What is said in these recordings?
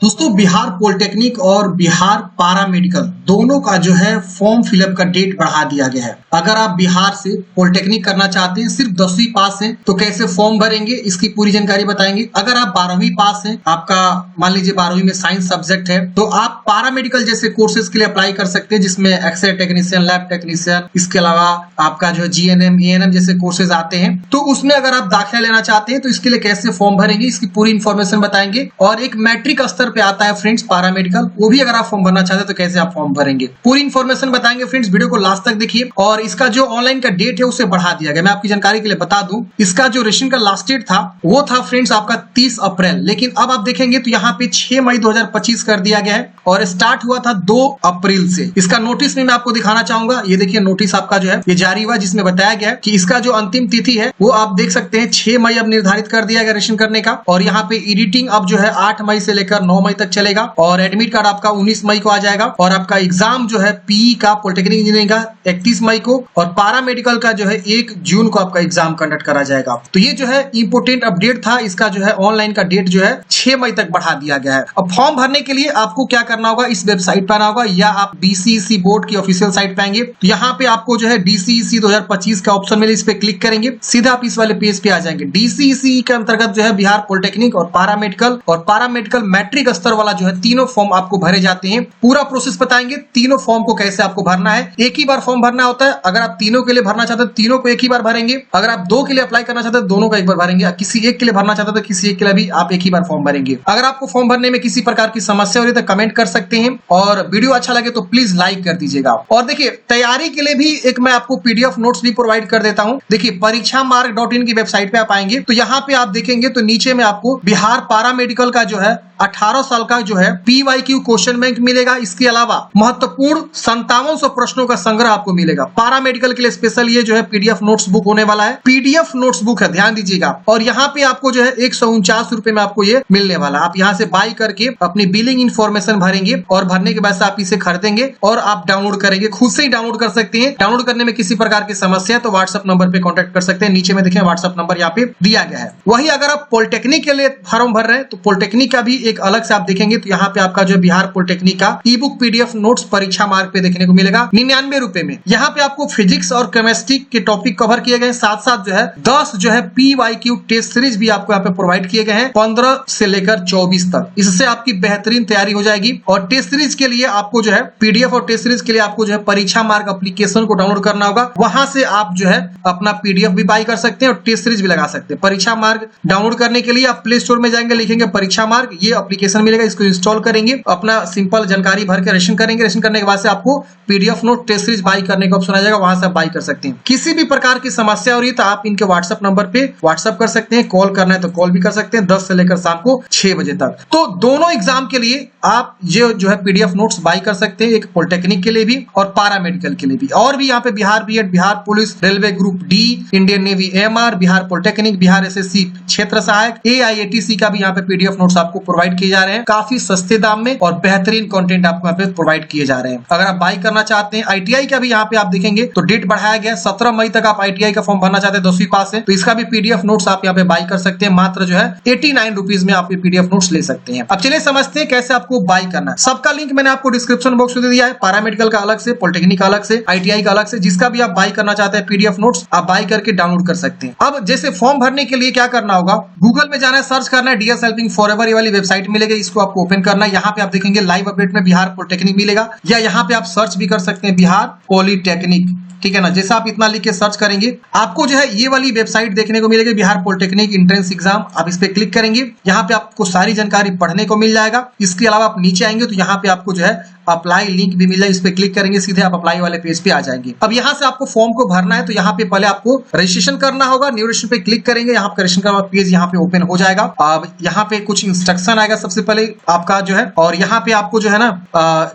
दोस्तों बिहार पॉलिटेक्निक और बिहार पारामेडिकल दोनों का जो है फॉर्म फिलअप का डेट बढ़ा दिया गया है। अगर आप बिहार से पॉलिटेक्निक करना चाहते हैं, सिर्फ 10वीं पास हैं, तो कैसे फॉर्म भरेंगे इसकी पूरी जानकारी बताएंगे। अगर आप 12वीं पास हैं, आपका मान लीजिए 12वीं में साइंस सब्जेक्ट है, तो आप पारामेडिकल जैसे कोर्सेज के लिए अप्लाई कर सकते हैं, जिसमें एक्सरे टेक्नीशियन, लैब टेक्नीशियन, इसके अलावा आपका जो जीएनएम एएनएम जैसे कोर्सेज आते हैं। तो उसमें अगर आप दाखिला लेना चाहते हैं तो इसके लिए कैसे फॉर्म भरेंगे इसकी पूरी इंफॉर्मेशन बताएंगे। और एक मैट्रिक स्तर पे आता है फ्रेंड्स पारामेडिकल, वो भी अगर आप फॉर्म भरना चाहते हैं तो कैसे आप फॉर्म भरेंगे, पूरी इंफॉर्मेशन बताएंगे फ्रेंड्स। वीडियो को लास्ट तक देखिए। और इसका जो ऑनलाइन का डेट है उसे बढ़ा दिया गया। मैं आपकी जानकारी के लिए बता दूं, इसका जो रजिस्ट्रेशन का लास्ट डेट था वो था फ्रेंड्स आपका 30 अप्रैल, लेकिन अब आप देखेंगे तो यहाँ पे 6 मई 2025 कर दिया गया है और स्टार्ट हुआ था 2 अप्रैल से। इसका नोटिस में मैं आपको दिखाना चाहूंगा। ये देखिए नोटिस आपका जो है ये जारी हुआ, जिसमें बताया गया कि इसका जो अंतिम तिथि है वो आप देख सकते हैं 6 मई अब निर्धारित कर दिया गया रजिस्ट्रेशन करने का। और यहाँ पे एडिटिंग अब जो है 8 मई से लेकर 9 मई तक चलेगा और एडमिट कार्ड आपका 19 मई को आ जाएगा। और आपका एग्जाम जो है पीई का पॉलिटेक्निक इंजीनियरिंग का 31 मई को और पारामेडिकल का जो है 1 जून को आपका एग्जाम कंडक्ट करा जाएगा। तो ये जो है इंपोर्टेंट अपडेट था। इसका जो है ऑनलाइन का डेट जो है 6 मई तक बढ़ा दिया गया है। अब फॉर्म भरने के लिए आपको क्या करना होगा, इस वेबसाइट पर आना होगा या आप डीसीईसी बोर्ड की ऑफिशियल साइट पे आएंगे। तो यहाँ पे आपको जो है डीसीईसी 2025 का ऑप्शन मिले, इस पे क्लिक करेंगे, सीधा आप इस वाले पेज पे आ जाएंगे। डीसीईसी के अंतर्गत जो है बिहार पॉलिटेक्निक और पारामेडिकल मैट्रिक स्तर वाला जो है तीनों फॉर्म आपको भरे जाते हैं। पूरा प्रोसेस बताएंगे तीनों फॉर्म को कैसे आपको भरना है। एक ही बार फॉर्म भरना होता है। अगर आप तीनों के लिए भरना चाहते हैं तीनों को एक ही बार भरेंगे। अगर आप 2 के लिए अप्लाई करना चाहते हैं दोनों को एक बार भरेंगे। किसी एक के लिए भरना चाहते हैं तो किसी एक के लिए भी आप एक ही बार फॉर्म भरेंगे। अगर आपको फॉर्म भरने में किसी प्रकार की समस्या हो रही है तो कमेंट कर सकते हैं और वीडियो अच्छा लगे तो प्लीज लाइक कर दीजिएगा। और देखिए तैयारी के लिए भी एक मैं आपको पीडीएफ नोट्स भी प्रोवाइड कर देता हूं। देखिए परीक्षामार्ग.in की वेबसाइट पे आप आएंगे तो यहाँ पे आप देखेंगे तो नीचे में आपको बिहार पारामेडिकल का जो है 18 साल का जो है PYQ क्वेश्चन बैंक मिलेगा। इसके अलावा महत्वपूर्ण 5700 प्रश्नों का संग्रह आपको मिलेगा। पारामेडिकल के लिए स्पेशल ये जो है पीडीएफ नोट्स बुक होने वाला है। पीडीएफ नोट्स बुक है, ध्यान दीजिएगा। और यहाँ पे आपको जो है 149 रुपए में आपको ये मिलने वाला। आप यहाँ से बाई करके अपनी बिलिंग इंफॉर्मेशन भरेंगे और भरने के बाद से आप इसे खरीदेंगे और आप डाउनलोड करेंगे। खुद से ही डाउनलोड कर सकते हैं। डाउनलोड करने में किसी प्रकार की समस्या है तो व्हाट्सएप नंबर पे कॉन्टेक्ट कर सकते हैं। नीचे में देखिए व्हाट्सएप नंबर यहाँ पे दिया गया है। वही अगर आप पॉलिटेक्निक के लिए फॉर्म भर रहे हैं तो पॉलिटेक्निक का भी एक अलग से आप देखेंगे तो यहाँ पे आपका जो बिहार पॉलिटेक्निक का ई बुक पीडीएफ नोट्स परीक्षा मार्ग पे देखने को मिलेगा 99 रुपए में। यहाँ पे आपको फिजिक्स और केमिस्ट्री के टॉपिक कवर किए गए, साथ साथ जो है 10 जो है PYQ टेस्ट सीरीज भी आपको यहाँ पे प्रोवाइड किए गए हैं 15 से लेकर 24 तक। इससे आपकी बेहतरीन तैयारी हो जाएगी। और टेस्ट सीरीज के लिए आपको जो है पीडीएफ और टेस्ट सीरीज के लिए आपको जो है परीक्षा मार्ग एप्लीकेशन को डाउनलोड करना होगा। वहां से आप जो है अपना पीडीएफ भी बाई कर सकते हैं और टेस्ट सीरीज भी लगा सकते हैं। परीक्षा मार्ग डाउनलोड करने के लिए आप प्ले स्टोर में जाएंगे, लिखेंगे परीक्षा मार्ग, ये एप्लीकेशन मिलेगा, इसको इंस्टॉल करेंगे, अपना सिंपल जानकारी भर के रजिस्ट्रेशन करेंगे। रजिस्ट्रेशन करने के बाद से आपको PDF note test series buy करने का ऑप्शन आ जाएगा, वहां से आप बाई कर सकते हैं। किसी भी प्रकार की समस्या हो रही है तो आप इनके व्हाट्सएप नंबर पे व्हाट्सएप कर सकते हैं। कॉल करना है तो कॉल भी कर सकते हैं 10 से लेकर शाम को 6 बजे तक। तो दोनों एग्जाम के लिए आप ये जो है पीडीएफ नोट्स बाई कर सकते हैं, एक पॉलिटेक्निक के लिए भी और पारामेडिकल के लिए भी। और भी यहाँ पे Bihar BEd, Bihar police, railway group D, Indian Navy AMR, Bihar polytechnic, Bihar SSC क्षेत्र सहायक, एआईएटीसी का भी यहाँ पे पीडीएफ नोट्स आपको प्रोवाइड किए जा रहे हैं काफी सस्ते दाम में और बेहतरीन कंटेंट आपको यहाँ पे प्रोवाइड किए जा रहे हैं। अगर आप बाई करना चाहते हैं आईटीआई का भी यहाँ पे आप देखेंगे तो डेट बढ़ाया गया 17 मई तक। आप आईटीआई का फॉर्म भरना चाहते हैं 10वीं पास है तो इसका भी पीडीएफ नोट्स आप यहाँ पे बाई कर सकते हैं। मात्र जो है 89 रुपीज में आप ये पीडीएफ नोट्स ले सकते हैं। अब चलिए समझते हैं कैसे आपको बाई करना है। सबका लिंक मैंने आपको डिस्क्रिप्शन बॉक्स में दे दिया है। पारामेडिकल का अलग से, पॉलिटेक्निक का अलग से, आईटीआई का अलग से, जिसका भी आप बाई करना चाहते हैं पीडीएफ नोट्स आप बाई करके डाउनलोड कर सकते हैं। अब जैसे फॉर्म भरने के लिए क्या करना होगा, गूगल में जाना है, सर्च करना है डीएस हेल्पिंग फॉरएवर, ये वाली वेबसाइट मिलेगी, इसको आपको ओपन करना है। यहाँ पे आप देखेंगे लाइव अपडेट में बिहार पॉलिटेक्निक मिलेगा, या यहाँ पे आप सर्च भी कर सकते हैं बिहार पॉलिटेक्निक, ठीक है ना। जैसा आप इतना लिख के सर्च करेंगे आपको जो है ये वाली वेबसाइट देखने को मिलेगी बिहार पॉलिटेक्निक एंट्रेंस एग्जाम। आप इस पे क्लिक करेंगे, यहाँ पे आपको सारी जानकारी पढ़ने को मिल जाएगा। इसके अलावा आप नीचे आएंगे तो यहाँ पे आपको जो है अप्लाई लिंक भी मिला है, इस पे क्लिक करेंगे सीधे आप अप्लाई वाले पेज पे आ जाएंगे। अब यहाँ से आपको फॉर्म को भरना है तो यहाँ पे पहले आपको रजिस्ट्रेशन करना होगा। न्यू रजिस्ट्रेशन पे क्लिक करेंगे, यहाँ पे रजिस्ट्रेशन का पेज यहाँ पे ओपन हो जाएगा। अब यहाँ पे कुछ इंस्ट्रक्शन आएगा सबसे पहले आपका जो है, और यहाँ पे आपको जो है ना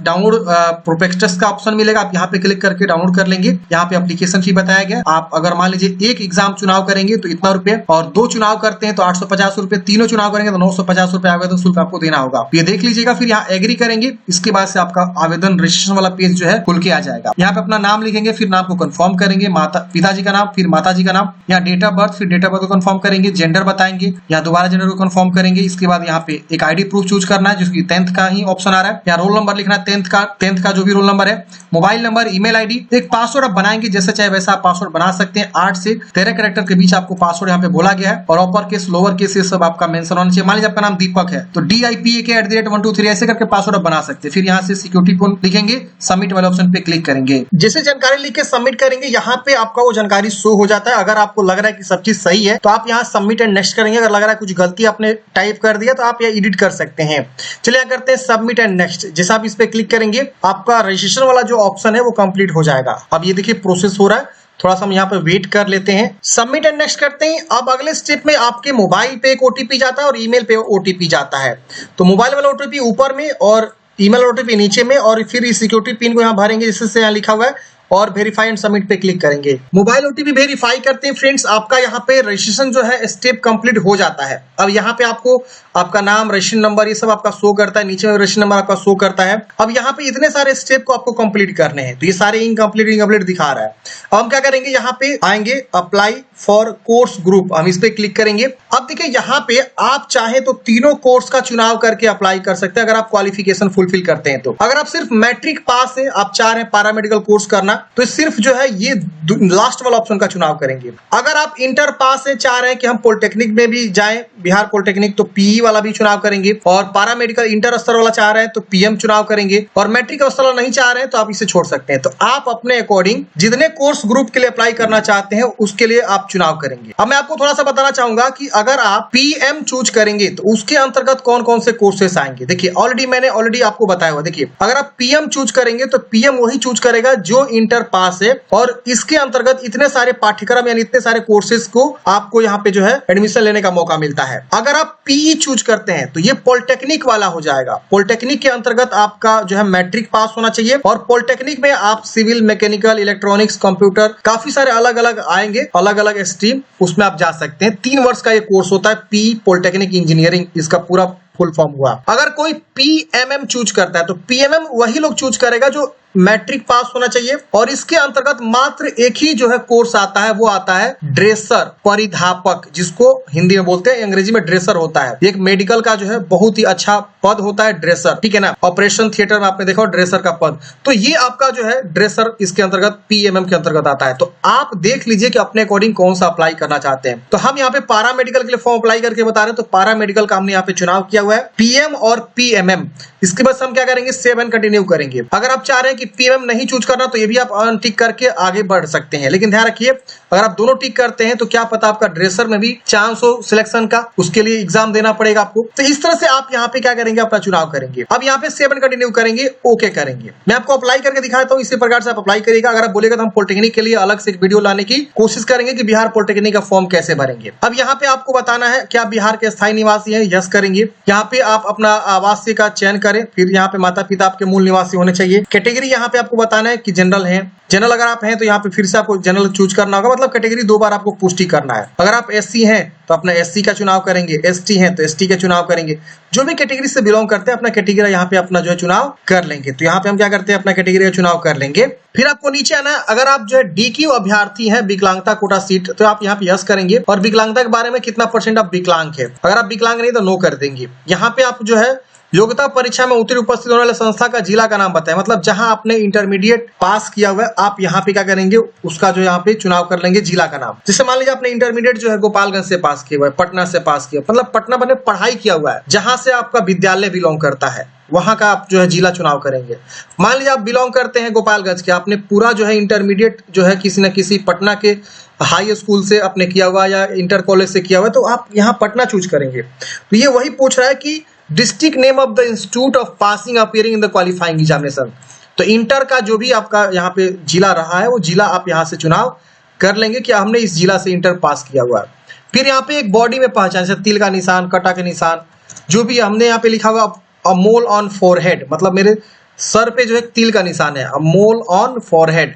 डाउनलोड प्रोस्पेक्टस का ऑप्शन मिलेगा। आप यहाँ पे क्लिक करके डाउनलोड कर लेंगे। यहाँ पे एप्लीकेशन फी बताया गया। आप अगर मान लीजिए एक एग्जाम चुनाव करेंगे तो इतना रुपए, और 2 चुनाव करते हैं तो 850 रुपए, तीनों चुनाव करेंगे तो 950 रुपए आवेदन शुल्क आपको देना होगा। ये देख लीजिएगा, फिर यहाँ एग्री करेंगे, इसके बाद से आपका आवेदन रजिस्ट्रेशन वाला पेज जो है खुल के आ जाएगा। यहाँ पे अपना नाम लिखेंगे, फिर नाम को कंफर्म करेंगे, पिताजी का नाम, फिर माताजी का नाम, यहाँ डेट ऑफ बर्थ, फिर डेट ऑफ बर्थ को कंफर्म करेंगे, जेंडर बताएंगे, यहाँ दोबारा जेंडर को कंफर्म करेंगे। इसके बाद यहाँ पे एक आईडी प्रूफ चूज करना है, जिसकी 10th का ही ऑप्शन आ रहा है। यहाँ रोल नंबर लिखना है, 10th का जो भी रोल नंबर है, मोबाइल नंबर, ईमेल आईडी, एक पासवर्ड आप बनाएंगे, जैसे चाहे वैसा आप पासवर्ड बना सकते हैं। 8 से 13 कैरेक्टर के बीच आपको पासवर्ड यहाँ पे बोला गया है, और अपर केस, लोअर केस, ये सब आपका मेंशन होना चाहिए। मान लीजिए आपका नाम दीपक है तो DIPAK@123 ऐसे करके पासवर्ड आप बना सकते हैं। फिर यहाँ से सिक्योरिटी कोड लिखेंगे, सबमिट वाले ऑप्शन पे क्लिक करेंगे। जैसे जानकारी लिख के सबमिट करेंगे, यहाँ पे आपका वो जानकारी शो हो जाता है। अगर आपको लग रहा है कि सब चीज सही है तो आप यहाँ सबमिट एंड नेक्स्ट करेंगे। अगर लग रहा है कुछ गलती आपने टाइप कर दिया तो आप यहाँ एडिट कर सकते हैं। चलिए करते हैं सबमिट एंड नेक्स्ट। जैसे आप इस पे क्लिक करेंगे, आपका रजिस्ट्रेशन वाला जो ऑप्शन है वो कंप्लीट हो जाएगा। अब ये देखिए प्रोसेस हो रहा है, थोड़ा सा हम यहाँ पे वेट कर लेते हैं। सबमिट एंड नेक्स्ट करते हैं। अब अगले स्टेप में आपके मोबाइल पे एक ओटीपी जाता है और ईमेल पे ओटीपी जाता है। तो मोबाइल वाला ओटीपी ऊपर में और ईमेल ओटीपी नीचे में, और फिर इस सिक्योरिटी पिन को यहाँ भरेंगे जिससे यहाँ लिखा हुआ है, और वेरीफाई एंड सबमिट पे क्लिक करेंगे। मोबाइल ओटीपी वेरीफाई करते हैं फ्रेंड्स, आपका यहाँ पे रजिस्ट्रेशन जो है स्टेप कंप्लीट हो जाता है। अब यहाँ पे आपको आपका नाम, रजिस्ट्रेशन नंबर, ये सब आपका शो करता है, नीचे में रजिस्ट्रेशन नंबर आपका शो करता है। अब यहाँ पे इतने सारे स्टेप को आपको कंप्लीट करने हैं, तो ये सारे इनकम्प्लीट दिखा रहा है। अब हम क्या करेंगे, यहाँ पे आएंगे अप्लाई फॉर कोर्स ग्रुप, हम इस पे क्लिक करेंगे। अब देखिए यहाँ पे आप चाहे तो तीनों कोर्स का चुनाव करके अप्लाई कर सकते हैं, अगर आप क्वालिफिकेशन फुलफिल करते हैं तो। अगर आप सिर्फ मैट्रिक पास है, आप चाह रहे हैं पैरामेडिकल कोर्स करना, तो सिर्फ जो है ये लास्ट वाला ऑप्शन का चुनाव करेंगे। अगर आप इंटर पास है, चाह रहे हैं कि हम पॉलिटेक्निक में भी जाएं, बिहार पॉलिटेक्निक, तो पीई वाला भी चुनाव करेंगे। और पैरामेडिकल इंटर स्तर वाला चाह रहे हैं तो पीएम चुनाव करेंगे। और मैट्रिक स्तर वाला नहीं चाह रहे हैं तो आप इसे छोड़ सकते हैं। तो आप अपने अकॉर्डिंग जितने कोर्स ग्रुप के लिए अप्लाई करना चाहते हैं उसके लिए आप चुनाव करेंगे। अब मैं आपको थोड़ा सा बताना चाहूंगा कि अगर आप पीएम चूज करेंगे तो उसके अंतर्गत कौन कौन से कोर्सेस आएंगे। देखिए मैंने आपको बताया हुआ। देखिए अगर आप पीएम चूज करेंगे तो पीएम वही चूज करेगा जो इंटर पास है, और इसके अंतर्गत इतने सारे पाठ्यक्रम यानी इतने सारे कोर्सेज को आपको यहाँ पे जो है एडमिशन लेने का मौका मिलता है। अगर आप पीई चूज करते हैं तो ये पॉलिटेक्निक वाला हो जाएगा। पॉलिटेक्निक के अंतर्गत आपका जो है मैट्रिक पास होना चाहिए, और पॉलिटेक्निक में आप सिविल, मैकेनिकल, इलेक्ट्रॉनिक्स, कंप्यूटर, काफी सारे अलग अलग आएंगे, अलग अलग स्ट्रीम, उसमें आप जा सकते हैं। 3 वर्ष का ये कोर्स होता है, पी पॉलिटेक्निक इंजीनियरिंग, इसका पूरा फुल फॉर्म हुआ। अगर कोई पीएमएम चूज करता है तो पीएमएम वही लोग चूज करेगा जो मैट्रिक पास होना चाहिए, और इसके अंतर्गत मात्र एक ही जो है कोर्स आता है, वो आता है ड्रेसर, परिधापक, जिसको हिंदी में बोलते हैं, अंग्रेजी में ड्रेसर होता है। एक मेडिकल का जो है बहुत ही अच्छा पद होता है ड्रेसर, ठीक है ना। ऑपरेशन थिएटर में आपने देखा ड्रेसर का पद, तो ये आपका जो है ड्रेसर इसके अंतर्गत पीएमएम के अंतर्गत आता है। तो आप देख लीजिए कि अपने अकॉर्डिंग कौन सा अप्लाई करना चाहते हैं। तो हम यहाँ पे पैरा मेडिकल के लिए फॉर्म अप्लाई करके बता रहे हैं, तो पैरा मेडिकल का हमने यहाँ पे चुनाव किया हुआ है, पीएम और पीएमएम। इसके बाद हम क्या करेंगे, सेव एंड कंटिन्यू करेंगे। अगर आप चाह रहे हैं कि पीएमएम नहीं चूज करना तो ये भी आप अनटिक करके आगे बढ़ सकते हैं, लेकिन ध्यान रखिए अगर आप दोनों टिक करते हैं तो क्या पता आपका ड्रेसर में भी चांस हो सिलेक्शन का, उसके लिए एग्जाम देना पड़ेगा आपको। तो इस तरह से आप यहाँ पे क्या करेंगे, अपना चुनाव करेंगे। अब यहाँ पे सेव एंड कंटिन्यू करेंगे, ओके करेंगे। मैं आपको अप्लाई करके दिखाता हूँ, इसी प्रकार से आप अप्लाई करिएगा। अगर आप बोलेगा तो हम पॉलिटेक्निक के लिए अलग से एक वीडियो लाने की कोशिश करेंगे कि बिहार पॉलिटेक्निक का फॉर्म कैसे भरेंगे। अब यहाँ पे आपको बताना है क्या बिहार के स्थायी निवासी है, यस करेंगे। यहाँ पे आप अपना आवासीय का चयन करें, फिर यहाँ पे माता पिता आपके मूल निवासी होने चाहिए। कैटेगरी यहाँ पे आपको बताना है कि जनरल है। जनरल अगर आप हैं तो यहाँ पे फिर से आपको जनरल चूज करना होगा, मतलब कैटेगरी 2 बार आपको पुष्टि करना है। अगर आप एससी हैं तो अपना एससी का चुनाव करेंगे, एसटी हैं तो एसटी का चुनाव करेंगे। जो भी कैटेगरी से बिलोंग करते हैं अपना कैटेगरी यहाँ पे अपना जो है चुनाव कर लेंगे। तो यहाँ पे हम क्या करते हैं, अपना कैटेगरी का चुनाव कर लेंगे। फिर आपको नीचे आना है, अगर आप जो है डीक्यू अभ्यर्थी हैं, विकलांगता कोटा सीट, तो आप यहाँ पे यस करेंगे, और विकलांगता के बारे में कितना % आप विकलांग है। अगर आप विकलांग नहीं तो नो कर देंगे। यहाँ पे आप जो है योग्यता परीक्षा में उत्तीर्ण उपस्थित होने वाले संस्था का जिला का नाम बताएं, मतलब जहां आपने इंटरमीडिएट पास किया हुआ है आप यहाँ पे क्या करेंगे, उसका जो यहाँ पे चुनाव कर लेंगे जिला का नाम। जैसे मान लीजिए आपने इंटरमीडिएट जो है गोपालगंज से पास किया हुआ है, पटना से पास किया, मतलब पटना में पढ़ाई किया हुआ है, जहां से आपका विद्यालय बिलोंग करता है वहां का आप जो है जिला चुनाव करेंगे। मान लीजिए आप बिलोंग करते हैं गोपालगंज के, आपने पूरा जो है इंटरमीडिएट जो है किसी न किसी पटना के हाई स्कूल से आपने किया हुआ या इंटर कॉलेज से किया हुआ है, तो आप यहाँ पटना चूज करेंगे। तो ये वही पूछ रहा है कि district name of the institute of passing appearing in the qualifying examination. तो इंटर का जो भी आपका यहाँ पे जिला रहा है वो जिला आप यहाँ से चुनाव कर लेंगे कि हमने इस जिला से इंटर पास किया हुआ है। फिर यहाँ पे एक बॉडी में पहचान, जैसे तिल का निशान, कटा के निशान, जो भी हमने यहाँ पे लिखा हुआ अ मोल ऑन फोरहेड, मतलब मेरे सर पे जो है तिल का निशान है, अ मोल ऑन फोरहेड,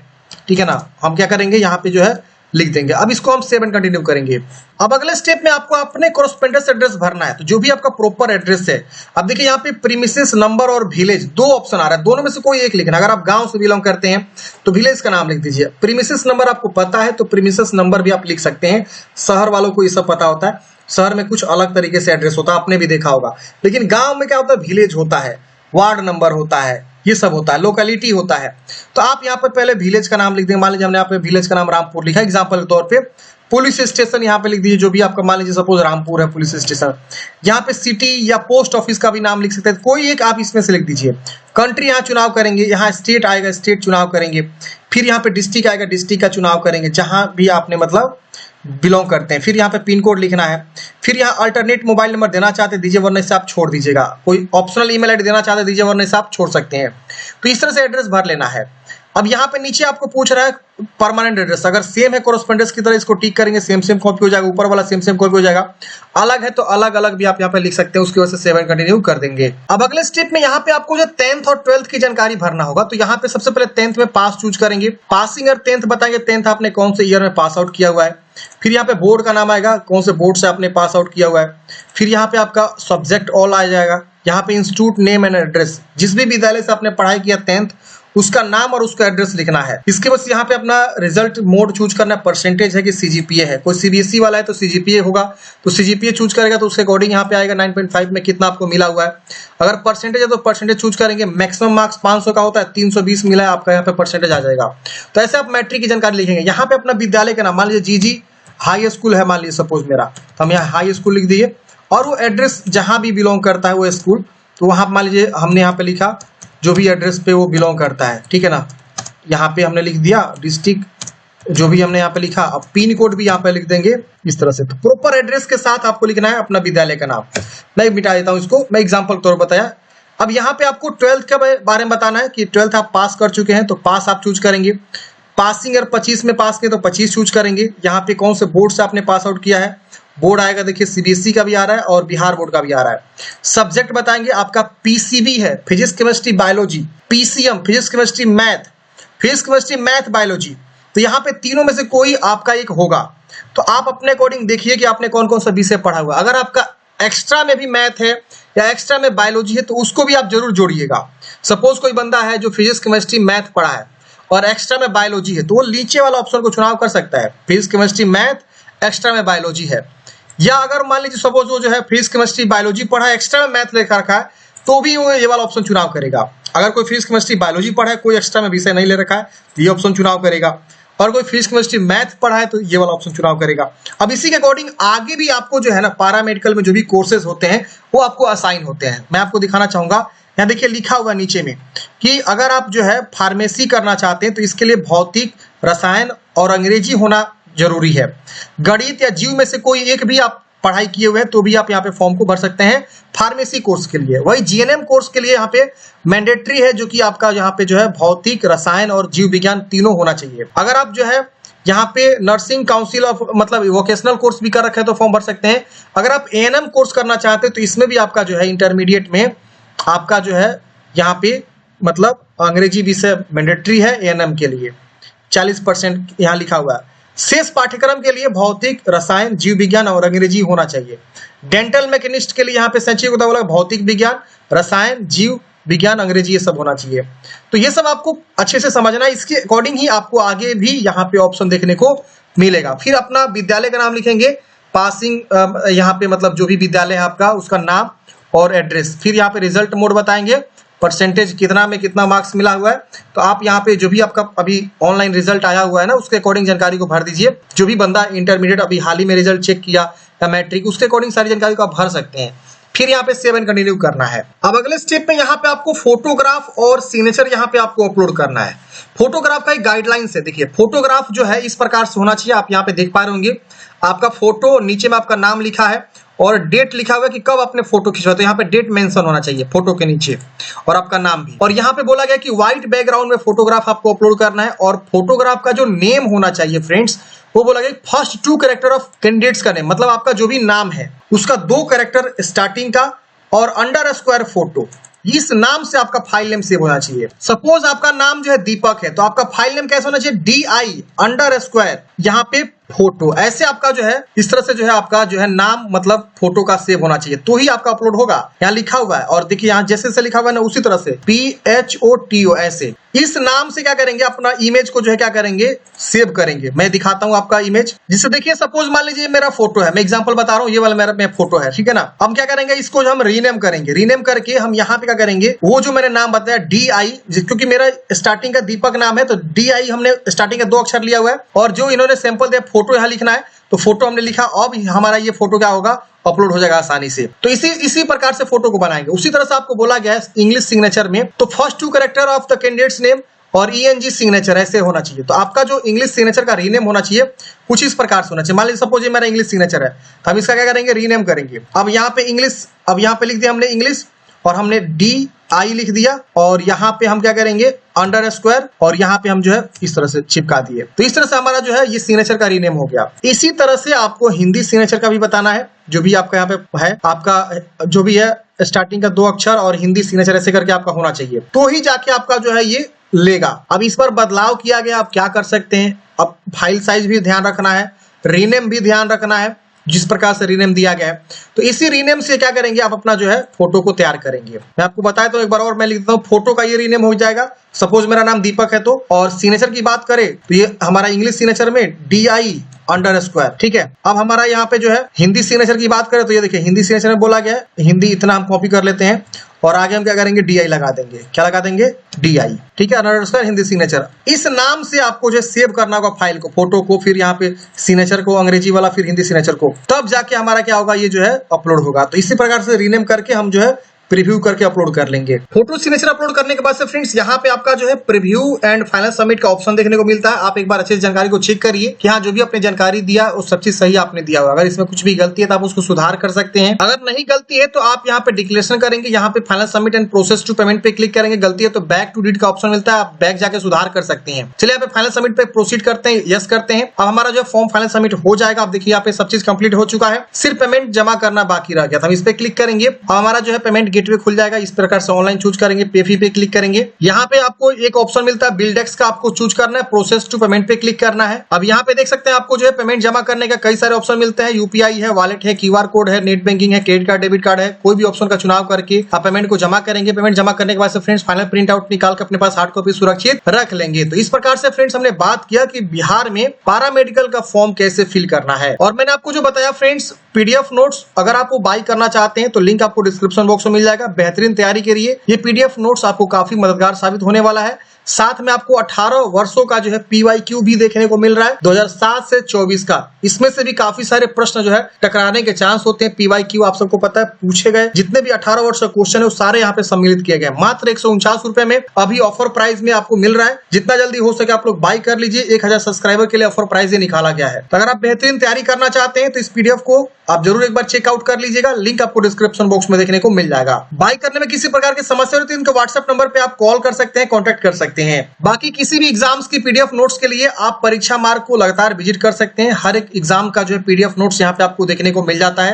ठीक है ना। हम क्या करेंगे यहाँ पे जो है लिख देंगे। अब इसको हम सेव एंड कंटिन्यू करेंगे। अब अगले स्टेप में आपको अपने कोरेस्पोंडेंस एड्रेस भरना है, तो जो भी आपका प्रॉपर एड्रेस है। अब देखिए यहाँ पे प्रीमिसेस नंबर और विलेज दो ऑप्शन आ रहा है, दोनों में से कोई एक लिखना। अगर आप गांव से बिलोंग करते हैं तो विलेज का नाम लिख दीजिए। प्रीमिसेस नंबर आपको पता है तो प्रीमिसेस नंबर भी आप लिख सकते हैं। शहर वालों को ये सब पता होता है, शहर में कुछ अलग तरीके से एड्रेस होता है, आपने भी देखा होगा। लेकिन गांव में क्या होता है, विलेज होता है, वार्ड नंबर होता है, ये सब होता है, लोकेलिटी होता है। तो आप यहाँ पर पहले विलेज का नाम लिख देंगे। मान लीजिए हमने यहाँ पे विलेज का नाम रामपुर लिखा एग्जाम्पल के तौर पे। पुलिस स्टेशन यहाँ पे लिख दीजिए, जो भी आपका मान लीजिए सपोज रामपुर है पुलिस स्टेशन। यहाँ पे सिटी या पोस्ट ऑफिस का भी नाम लिख सकते हैं, कोई एक आप इसमें से लिख दीजिए। कंट्री यहाँ चुनाव करेंगे, यहाँ स्टेट आएगा स्टेट चुनाव करेंगे। फिर यहाँ पे डिस्ट्रिक्ट आएगा डिस्ट्रिक्ट का चुनाव करेंगे, जहां भी आपने मतलब बिलोंग करते हैं। फिर यहाँ पे पिन कोड लिखना है। फिर यहाँ अल्टरनेट मोबाइल नंबर देना चाहते दीजिए, वरना इसे आप छोड़ दीजिएगा। कोई ऑप्शनल ईमेल आईडी देना चाहते दीजिए, वरना इसे आप छोड़ सकते हैं। तो इस तरह से एड्रेस भर लेना है। अब यहाँ पे नीचे आपको पूछ रहा है परमानेंट एड्रेस, अगर सेम है कोरेस्पोंडेंस की तरह इसको टिक करेंगे, सेम सेम कॉपी हो जाएगा, ऊपर वाला सेम सेम कॉपी हो जाएगा। अलग है तो अलग अलग भी आप यहाँ पे लिख सकते हैं, उसकी वजह से 7 कंटिन्यू कर देंगे। अब अगले स्टेप में यहाँ पे आपको जो 10th और 12th की जानकारी भरना होगा। तो यहाँ पे सबसे पहले 10th में पास चूज करेंगे, पासिंग और 10th बताएंगे 10th आपने कौन से ईयर में पास आउट किया हुआ है। फिर यहाँ पे बोर्ड का नाम आएगा, कौन से बोर्ड से आपने पास आउट किया हुआ है। फिर यहाँ पे आपका सब्जेक्ट ऑल आ जाएगा। यहाँ पे इंस्टीट्यूट नेम एंड एड्रेस, जिस भी विद्यालय से आपने पढ़ाई किया 10th उसका नाम और उसका एड्रेस लिखना है। इसके बाद यहाँ पे अपना रिजल्ट मोड चूज करना है, परसेंटेज है कि सीजीपीए है। कोई सीबीएसई वाला है तो सीजीपीए होगा, तो सीजीपीए चूज करेगा तो उसके अकॉर्डिंग यहाँ पे आएगा 9.5 में कितना आपको मिला हुआ है। अगर परसेंटेज है तो परसेंटेज चूज करेंगे। मैक्सिमम मार्क्स 500 का होता है, 320 मिला है आपका, यहाँ पे परसेंटेज आ जाएगा। तो ऐसे आप मैट्रिक की जानकारी लिखेंगे। यहाँ पे अपना विद्यालय का नाम, मान लीजिए जीजी हाई स्कूल है मान लीजिए सपोज मेरा, तो हम यहाँ हाई स्कूल लिख दिए। और वो एड्रेस जहां भी बिलोंग करता है वो स्कूल, तो वहां मान लीजिए हमने यहाँ पे लिखा जो भी एड्रेस पे वो बिलोंग करता है, ठीक है ना। यहाँ पे हमने लिख दिया डिस्ट्रिक्ट, जो भी हमने यहाँ पे लिखा। अब पिन कोड भी यहाँ पे लिख देंगे इस तरह से। तो प्रॉपर एड्रेस के साथ आपको लिखना है अपना विद्यालय का नाम। मैं मिटा देता हूँ इसको, मैं एग्जाम्पल के तौर पर बताया। अब यहाँ पे आपको 12th के बारे में बताना है कि 12th आप पास कर चुके हैं तो पास आप चूज करेंगे। पासिंग अगर 25 में पास किए तो 25 चूज करेंगे। यहाँ पे कौन से बोर्ड से आपने पास आउट किया है, बोर्ड आएगा देखिए सीबीएसई का भी आ रहा है और बिहार बोर्ड का भी आ रहा है। सब्जेक्ट बताएंगे आपका पीसीबी है, physics chemistry biology, PCM physics chemistry math, physics chemistry math biology. तो यहाँ पे तीनों में से कोई आपका एक होगा। तो आप अपने अकॉर्डिंग देखिए कि आपने कौन कौन सा विषय पढ़ा हुआ। अगर आपका एक्स्ट्रा में भी मैथ है या एक्स्ट्रा में बायोलॉजी है तो उसको भी आप जरूर जोड़िएगा। सपोज कोई बंदा है जो फिजिक्स केमिस्ट्री मैथ पढ़ा है और एक्स्ट्रा में बायोलॉजी है, तो वो नीचे वाला ऑप्शन को चुनाव कर सकता है, फिजिक्स केमिस्ट्री मैथ एक्स्ट्रा में बायोलॉजी है। या अगर मान लीजिए सपोज वो जो है फिजिक्स केमिस्ट्री बायोलॉजी पढ़ा है, एक्स्ट्रा में मैथ लेकर रखा है, तो भी वो ये वाला ऑप्शन चुनाव करेगा। अगर कोई फिजिक्स केमिस्ट्री बायोलॉजी पढ़ा है, कोई एक्स्ट्रा में विषय नहीं ले रखा है, तो ये ऑप्शन चुनाव करेगा। और कोई फिजिक्स केमिस्ट्री मैथ पढ़ा है तो ये वाला ऑप्शन चुनाव करेगा। अब इसी के अकॉर्डिंग आगे भी आपको जो है ना पैरामेडिकल में जो भी कोर्सेज होते हैं वो आपको असाइन होते हैं। मैं आपको दिखाना चाहूंगा, यहाँ देखिए लिखा हुआ नीचे में कि अगर आप जो है फार्मेसी करना चाहते हैं तो इसके लिए भौतिक, रसायन और अंग्रेजी होना जरूरी है। गणित या जीव में से कोई एक भी आप पढ़ाई किए हुए हैं तो भी आप यहाँ पे फॉर्म को भर सकते हैं फार्मेसी कोर्स के लिए। वही जीएनएम कोर्स के लिए यहाँ पे मैंडेटरी है, जो कि आपका यहाँ पे जो है भौतिक, रसायन और जीव विज्ञान तीनों होना चाहिए। अगर आप जो है यहाँ पे नर्सिंग काउंसिल ऑफ मतलब वोकेशनल कोर्स भी कर रखे हैं तो फॉर्म भर सकते हैं। अगर आप एएनएम कोर्स करना चाहते हैं तो इसमें भी आपका जो है इंटरमीडिएट में आपका जो है यहाँ पे मतलब अंग्रेजी विषय मैंडेटरी है एएनएम के लिए, 40% यहाँ लिखा हुआ है। शेष पाठ्यक्रम के लिए भौतिक, रसायन, जीव विज्ञान और अंग्रेजी होना चाहिए। डेंटल मैकेनिस्ट के लिए यहाँ पे संक्षिप्त होता बोला भौतिक विज्ञान, रसायन, जीव विज्ञान, अंग्रेजी ये सब होना चाहिए। तो ये सब आपको अच्छे से समझना है, इसके अकॉर्डिंग ही आपको आगे भी यहाँ पे ऑप्शन देखने को मिलेगा। फिर अपना विद्यालय का नाम लिखेंगे, पासिंग यहाँ पे मतलब जो भी विद्यालय है आपका उसका नाम और एड्रेस। फिर यहाँ पे रिजल्ट मोड बताएंगे, परसेंटेज कितना में कितना मार्क्स मिला हुआ है। तो आप यहाँ पे जो भी आपका अभी ऑनलाइन रिजल्ट आया हुआ है ना उसके अकॉर्डिंग जानकारी को भर दीजिए। जो भी बंदा इंटरमीडिएट अभी हाल ही में रिजल्ट चेक किया या मैट्रिक, उसके अकॉर्डिंग सारी जानकारी को आप भर सकते हैं। फिर यहाँ पे सेव एंड कंटिन्यू करना है। अब अगले स्टेप में यहाँ पे आपको फोटोग्राफ और सिग्नेचर यहाँ पे आपको अपलोड करना है। फोटोग्राफ का एक गाइडलाइंस है, देखिए फोटोग्राफ जो है इस प्रकार से होना चाहिए। आप यहाँ पे देख पा रहे होंगे आपका फोटो, नीचे में आपका नाम लिखा है और डेट लिखा हुआ है कि कब आपने फोटो खिंचवाया, तो यहाँ पे डेट मेंशन होना चाहिए फोटो के नीचे और आपका नाम भी। और यहाँ पे बोला गया कि व्हाइट बैकग्राउंड में फोटोग्राफ आपको अपलोड करना है और फोटोग्राफ का जो नेम होना चाहिए फ्रेंड्स, वो बोला गया फर्स्ट 2 कैरेक्टर ऑफ कैंडिडेट्स का नेम, मतलब आपका जो भी नाम है उसका 2 कैरेक्टर स्टार्टिंग का और अंडर स्क्वायर फोटो, इस नाम से आपका फाइल नेम सेव होना चाहिए। सपोज आपका नाम जो है दीपक है, तो आपका फाइल नेम कैसे होना चाहिए, DI_, यहाँ पे फोटो, ऐसे आपका जो है इस तरह से जो है आपका जो है नाम मतलब फोटो का सेव होना चाहिए, तो ही आपका अपलोड होगा। यहाँ लिखा हुआ है, और देखिए यहाँ जैसे से लिखा हुआ है ना उसी तरह से PHOTO, ऐसे इस नाम से क्या करेंगे, अपना इमेज को जो है क्या करेंगे, सेव करेंगे। मैं दिखाता हूँ आपका इमेज, जिससे देखिए सपोज मान लीजिए मेरा फोटो है, मैं एग्जांपल बता रहा हूँ, ये वाला मेरा फोटो है, ठीक है ना। हम क्या करेंगे, इसको जो हम रीनेम करेंगे, रीनेम करके हम यहाँ पे क्या करेंगे, वो जो मैंने नाम बताया DI, क्योंकि मेरा स्टार्टिंग का दीपक नाम है तो DI हमने स्टार्टिंग का 2 अक्षर लिया हुआ है, और जो इन्होंने सैंपल दिया फोटो यहाँ लिखना है, तो फोटो हमने लिखा, अब हमारा ये फोटो क्या होगा, अपलोड हो जाएगा आसानी से। तो इसी प्रकार से फोटो को बनाएंगे। उसी तरह से आपको बोला गया है इंग्लिश सिग्नेचर में, तो first 2 character of the candidates name और ENG सिग्नेचर ऐसे होना चाहिए। तो आपका जो इंग्लिश सिग्नेचर का रीनेम होना चाहिए कुछ इस प्रकार से होना चाहिए। मान लीजिए सपोज ये मेरा इंग्लिश सिग्नेचर है, तो हम इसका क्या करेंगे, रीनेम करेंगे। अब यहाँ पे इंग्लिश, अब यहाँ पे लिख दिया हमने इंग्लिश, और हमने DI लिख दिया, और यहाँ पे हम क्या करेंगे, _, और यहाँ पे हम जो है इस तरह से चिपका दिए। तो इस तरह से हमारा जो है ये सिग्नेचर का रीनेम हो गया। इसी तरह से आपको हिंदी सिग्नेचर का भी बताना है, जो भी आपका यहाँ पे है, आपका जो भी है स्टार्टिंग का 2 अक्षर और हिंदी सिग्नेचर ऐसे करके आपका होना चाहिए, तो ही जाके आपका जो है ये लेगा। अब इस पर बदलाव किया गया, आप क्या कर सकते हैं, अब फाइल साइज भी ध्यान रखना है, रीनेम भी ध्यान रखना है, जिस प्रकार से रीनेम दिया गया है। तो इसी रीनेम से क्या करेंगे, आप अपना जो है फोटो को तैयार करेंगे। मैं आपको बताया तो एक बार और मैं लिख देता हूँ, फोटो का ये रीनेम हो जाएगा। सपोज मेरा नाम दीपक है, तो और सिग्नेचर की बात करें तो ये हमारा इंग्लिश सिग्नेचर में DI_, ठीक है। अब हमारा यहाँ पे जो है हिंदी सिग्नेचर की बात करें तो ये देखिए हिंदी सिग्नेचर में बोला गया है, हिंदी इतना हम कॉपी कर लेते हैं, और आगे हम क्या करेंगे, DI लगा देंगे। क्या लगा देंगे, DI, ठीक है, _ हिंदी सिग्नेचर। इस नाम से आपको जो सेव करना होगा फाइल को, फोटो को, फिर यहाँ पे सिग्नेचर को अंग्रेजी वाला, फिर हिंदी सिग्नेचर को, तब जाके हमारा क्या होगा, ये जो है अपलोड होगा। तो इसी प्रकार से रीनेम करके हम जो है प्रीव्यू करके अपलोड कर लेंगे। फोटो सिग्नेचर अपलोड करने के बाद से फ्रेंड्स यहाँ पे आपका जो है प्रीव्यू एंड फाइनल सबमिट का ऑप्शन देखने को मिलता है। आप एक बार अच्छे से जानकारी को चेक करिए कि हाँ जो भी आपने जानकारी दिया वो सब चीज सही आपने दिया होगा। अगर इसमें कुछ भी गलती है तो आप उसको सुधार कर सकते हैं। अगर नहीं गलती है तो आप यहाँ पे डिक्लेरेशन करेंगे, यहाँ पे final submit and process to payment पे क्लिक करेंगे। गलती है तो बैक टू डिलीट का ऑप्शन मिलता है, आप बैक जाके सुधार कर सकते हैं। चलिए यहाँ पे फाइनल सबमिट पे प्रोसीड करते हैं, यस करते हैं। अब हमारा जो फॉर्म फाइनल सबमिट हो जाएगा। आप देखिए यहाँ पे सब चीज कंप्लीट हो चुका है, सिर्फ पेमेंट जमा करना बाकी रह गया था। हम इस पे क्लिक करेंगे, हमारा जो है पेमेंट गेटवे खुल जाएगा। इस प्रकार से ऑनलाइन चूज करेंगे, पे फी पे क्लिक करेंगे। यहाँ पे आपको एक ऑप्शन मिलता है बिल्डेक्स का, आपको चूज करना है, प्रोसेस टू पेमेंट पे क्लिक करना है। अब यहाँ पे देख सकते हैं आपको जो है पेमेंट जमा करने का कई सारे ऑप्शन मिलते हैं। यूपीआई है, वॉलेट है, QR कोड है, नेट बैंकिंग है, क्रेडिट कार्ड, डेबिट कार्ड है। कोई भी ऑप्शन का चुनाव करके आप पेमेंट को जमा करेंगे। पेमेंट जमा करने के बाद से फ्रेंड्स फाइनल प्रिंट आउट निकाल के अपने पास हार्ड कॉपी सुरक्षित रख लेंगे। तो इस प्रकार से फ्रेंड्स हमने बात किया कि बिहार में पैरामेडिकल का फॉर्म कैसे फिल करना है। और मैंने आपको जो बताया फ्रेंड्स PDF नोट्स, अगर आप वो बाई करना चाहते हैं तो लिंक आपको डिस्क्रिप्शन बॉक्स में मिल जाएगा। बेहतरीन तैयारी के लिए ये PDF नोट्स आपको काफी मददगार साबित होने वाला है। साथ में आपको 18 वर्षों का जो है PYQ भी देखने को मिल रहा है 2007 से 24 का। इसमें से भी काफी सारे प्रश्न जो है टकराने के चांस होते हैं। PYQ आप सबको पता है पूछे गए, जितने भी 18 वर्ष का क्वेश्चन है वो सारे यहाँ पे सम्मिलित किए गए। मात्र 149 रुपए में अभी ऑफर प्राइस में आपको मिल रहा है। जितना जल्दी हो सके आप लोग बाई कर लीजिए। 1000 सब्सक्राइबर के लिए ऑफर प्राइस निकाला गया है। तो अगर आप बेहतरीन तैयारी करना चाहते हैं तो इस PDF को आप जरूर एक बार चेकआउट कर लीजिएगा। लिंक आपको डिस्क्रिप्शन बॉक्स में देखने को मिल जाएगा। बाई करने में किसी प्रकार की समस्या होती है इनके व्हाट्सएप नंबर पे आप कॉल कर सकते हैं, कॉन्टैक्ट कर सकते हैं। बाकी किसी भी एग्जाम्स की PDF नोट्स के लिए आप परीक्षा मार्ग को लगातार विजिट कर सकते हैं। हर एक एग्जाम का जो है PDF नोट्स यहाँ पे आपको देखने को मिल जाता है।